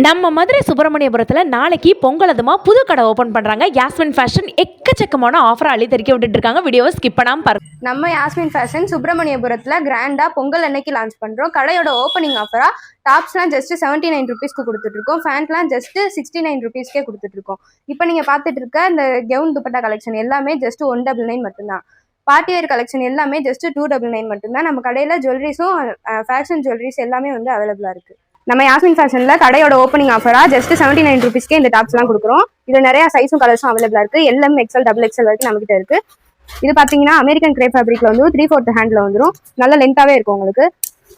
நம்ம மதுரை சுப்பிரமணியபுரத்தில் நாளைக்கு பொங்கல் அதுமா புது கடை ஓப்பன் பண்ணுறாங்க. யாஸ்மின் ஃபேஷன் எக்கச்சக்கமான ஆஃபர் அள்ளி தெறிக்க விட்டுட்டு இருக்காங்க. வீடியோவை ஸ்கிப் பண்ணாமல் பாருங்க. நம்ம யாஸ்மின் ஃபேஷன் சுப்பிரமணியபுரத்தில் கிராண்டாக பொங்கல் அன்னைக்கு லான்ச் பண்ணுறோம். கடையோட ஓப்பனிங் ஆஃபராக டாப்ஸ்லாம் ஜஸ்ட் 79 ருபீஸ்க்கு கொடுத்துட்ருக்கோம். ஃபேண்ட்லாம் ஜஸ்ட் 69 ருபீஸ்க்கே கொடுத்துட்ருக்கோம். இப்போ நீங்கள் பார்த்துட்டு இருக்க இந்த கவுன் துப்பட்டா கலெக்ஷன் எல்லாமே ஜஸ்ட் 199 மட்டும்தான். பார்ட்டி வேர் கலெக்ஷன் எல்லாமே ஜஸ்ட் 299 மட்டும்தான். நம்ம கடையில் ஜுவல்லரிஸும் ஃபேஷன் ஜுவல்லரிஸ் எல்லாமே வந்து அவைலபிளாக இருக்குது. நம்ம யாஸ்மின் ஃபேஷனில் கடையோட ஓப்பனிங் ஆஃபராக ஜஸ்ட் 79 ருபீஸ்க்கே இந்த டாப்ஸ்லாம் கொடுக்குறோம். இதில் நிறைய சைஸும் கலர்ஸும் அவைலபிளாக இருக்குது. எல்எம் எக்ஸ்எல் டபுள் எக்ஸ்எல் வரைக்கும் நம்மகிட்ட இருக்குது. இது பார்த்தீங்கன்னா அமெரிக்கன் கிரேப் ஃபேப்ரிக்ல வந்து 3/4 ஹேண்டில் வந்துடும். நல்ல லென்த்தாகவே இருக்கும் உங்களுக்கு.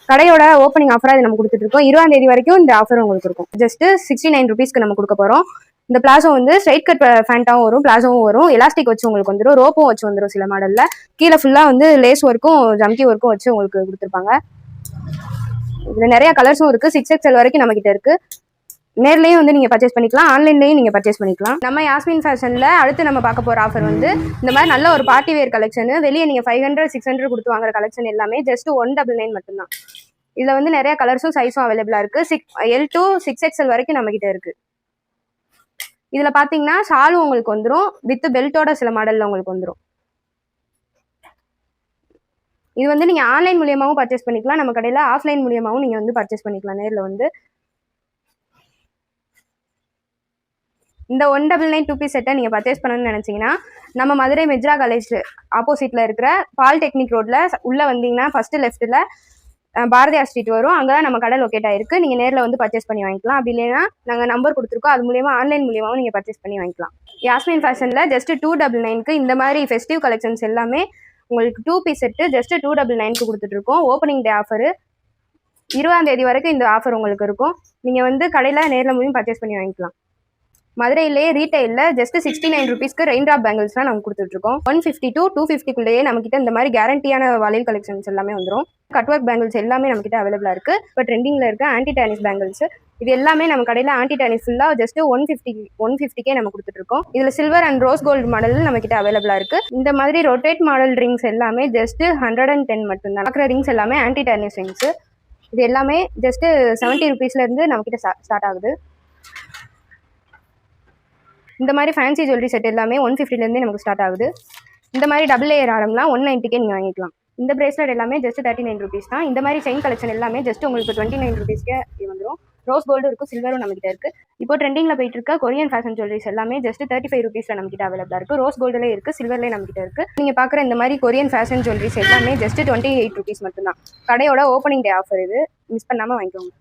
கடையோட ஓப்பனிங் ஆஃபராக இது நம்ம கொடுத்துட்ருக்கோம். 20ஆம் தேதி வரைக்கும் இந்த ஆஃபர் உங்களுக்கு இருக்கும். ஜஸ்ட் 69 ருபீஸ்க்கு நம்ம கொடுக்க போகிறோம். இந்த பிளாசோ வந்து ஸ்ட்ரைட் கட் ஃபேண்டாவும் வரும், பிளாசோவும் வரும், எலாஸ்டிக் வச்சு உங்களுக்கு வந்துடும், ரோப்பும் வச்சு வந்துடும். சில மாடலில் கீழே ஃபுல்லாக வந்து லேஸ் ஒர்க்கும் ஜம்கி ஒர்க்கும் வச்சு உங்களுக்கு கொடுத்துருப்பாங்க. இதில் நிறைய கலர்ஸும் இருக்குது. 6XL வரைக்கும் நம்மகிட்ட இருக்குது. நேர்லேயும் வந்து நீங்கள் பர்ச்சேஸ் பண்ணிக்கலாம், ஆன்லைன்லேயும் நீங்கள் பர்ச்சேஸ் பண்ணிக்கலாம். நம்ம யாஸ்மின் ஃபேஷனில் அடுத்து நம்ம பார்க்க போகிற ஆஃபர் வந்து இந்த மாதிரி நல்ல ஒரு பார்ட்டி வேர் கலெக்ஷன். வெளியே நீங்கள் 500 600 கொடுத்து வாங்குற கலெக்ஷன் எல்லாமே ஜஸ்ட் 199 மட்டும்தான். இதில் வந்து நிறைய கலர்ஸும் சைஸும் அவைலபிளாக இருக்குது. L to 6XL வரைக்கும் நம்மகிட்ட இருக்குது. இதில் பார்த்தீங்கன்னா ஷாலும் உங்களுக்கு வந்துடும், வித் பெல்ட்டோட சில மாடலில் உங்களுக்கு வந்துடும். இது வந்து நீங்கள் ஆன்லைன் மூலியமாகவும் பர்ச்சேஸ் பண்ணிக்கலாம். நம்ம கடையில் ஆஃப்லைன் மூலியமாகவும் நீங்கள் வந்து பர்ச்சேஸ் பண்ணிக்கலாம். நேரில் வந்து இந்த 199 2 பீஸ் செட்டை நீங்கள் பர்ச்சேஸ் பண்ணணும்னு நினச்சிங்கன்னா நம்ம மதுரை மெஜ்ரா காலேஜ் ஆப்போசிட்டில் இருக்கிற பாலிடெக்னிக் ரோட்டில் உள்ளே வந்தீங்கன்னா ஃபஸ்ட்டு லெஃப்ட்டில் பாரதியார் ஸ்ட்ரீட் வரும். அங்கே தான் நம்ம கடை லொக்கேட் ஆகிருக்கு. நீங்கள் நேரில் வந்து பர்ச்சேஸ் பண்ணி வாங்கிக்கலாம். அப்படி இல்லைன்னா நாங்கள் நம்பர் கொடுத்துருக்கோம், அது மூலியமாக ஆன்லைன் மூலியமாகவும் நீங்கள் பர்ச்சேஸ் பண்ணி வாங்கிக்கலாம். யாஸ்மின் ஃபேஷனில் ஜஸ்ட் 299க்கு இந்த மாதிரி ஃபெஸ்டிவ் கலெக்ஷன்ஸ் எல்லாமே உங்களுக்கு 2 பீஸ் செட்டு ஜஸ்ட் 299க்கு கொடுத்துட்ருக்கோம். ஓப்பனிங் டே ஆஃபரு 20ஆம் தேதி வரைக்கும் இந்த ஆஃபர் உங்களுக்கு இருக்கும். நீங்கள் வந்து கடையில் நேரில் மூலியம் பர்ச்சேஸ் பண்ணி வாங்கிக்கலாம். மதுரையிலேயே ரீட்டைலில் ஜஸ்ட் 69 ருபீஸ்க்கு ரெயின் ட்ராப் பேங்கிள்ஸ்லாம் நம்ம கொடுத்துட்ருக்கோம். 150 to 250க்குள்ளேயே நம்மக்கிட்ட இந்த மாதிரி கேரண்டியான வளையல் கலெக்ஷன்ஸ் எல்லாமே வந்துடும். கட் ஒர்க் பேங்கிள்ஸ் எல்லாமே நம்மக்கிட்ட அவைலபிளாக இருக்குது. இப்போ ட்ரெண்டிங்கில் இருக்க ஆன்டி டேனிஸ் பேங்கிள்ஸ் இது எல்லாமே நம்ம கடையில் ஆன்டி டேனிஸ் ஃபுல்லாக ஜஸ்ட் 150க்கே நம்ம கொடுத்துட்ருக்கோம். இதில் silver and rose gold model நம்மக்கிட்ட அவைலபிளாக இருக்குது. இந்த மாதிரி ரொட்டேட் மாடல் ரிங்ஸ் எல்லாமே ஜஸ்ட் 110 மட்டும்தான். பார்க்குற ரிங்ஸ் எல்லாமே ஆன்டி டேனிஸ் ரிங்ஸு. இது எல்லாமே ஜஸ்ட் 70 ருபீஸ்லேருந்து நம்மக்கிட்ட ஸ்டார்ட் ஆகுது. இந்த மாதிரி ஃபேன்சி ஜுவல்லரி செட் எல்லாமே 150லேருந்தே நமக்கு ஸ்டார்ட் ஆகுது. இந்த மாதிரி டபுள் லேயர் ஆரம்லாம் 190க்கே நீங்கள் வாங்கிக்கலாம். இந்த பிரேஸ்லெட் எல்லாமே ஜஸ்ட் 39 ருபீஸ் தான். இந்த மாதிரி செயின் கலெக்ஷன் எல்லாமே ஜஸ்ட் உங்களுக்கு 29 ருபீஸ்க்கே வந்துடும். ரோஸ் கோல்டு இருக்கும், சில்வரும் நம்மகிட்ட இருக்குது. இப்போ ட்ரெண்டிங்கில் போயிட்டு இருக்க கொரியன் ஃபேஷன் ஜுவல்லரிஸ் எல்லாமே ஜஸ்ட் 35 ருபீஸில் நம்மகிட்ட அவைலபிளாக இருக்குது. ரோஸ் கோல்டுலேயே இருக்குது, சில்வர்லேயே நம்மகிட்ட இருக்குது. நீங்கள் பார்க்குற இந்த மாதிரி கொரியன் ஃபேஷன் ஜுவல்லரிஸ் எல்லாமே ஜஸ்ட் 28 ருபீஸ் மட்டும்தான். கடையோட ஓப்பனிங் டே ஆஃபர் இது, மிஸ் பண்ணாமல் வாங்கிக்கோங்க.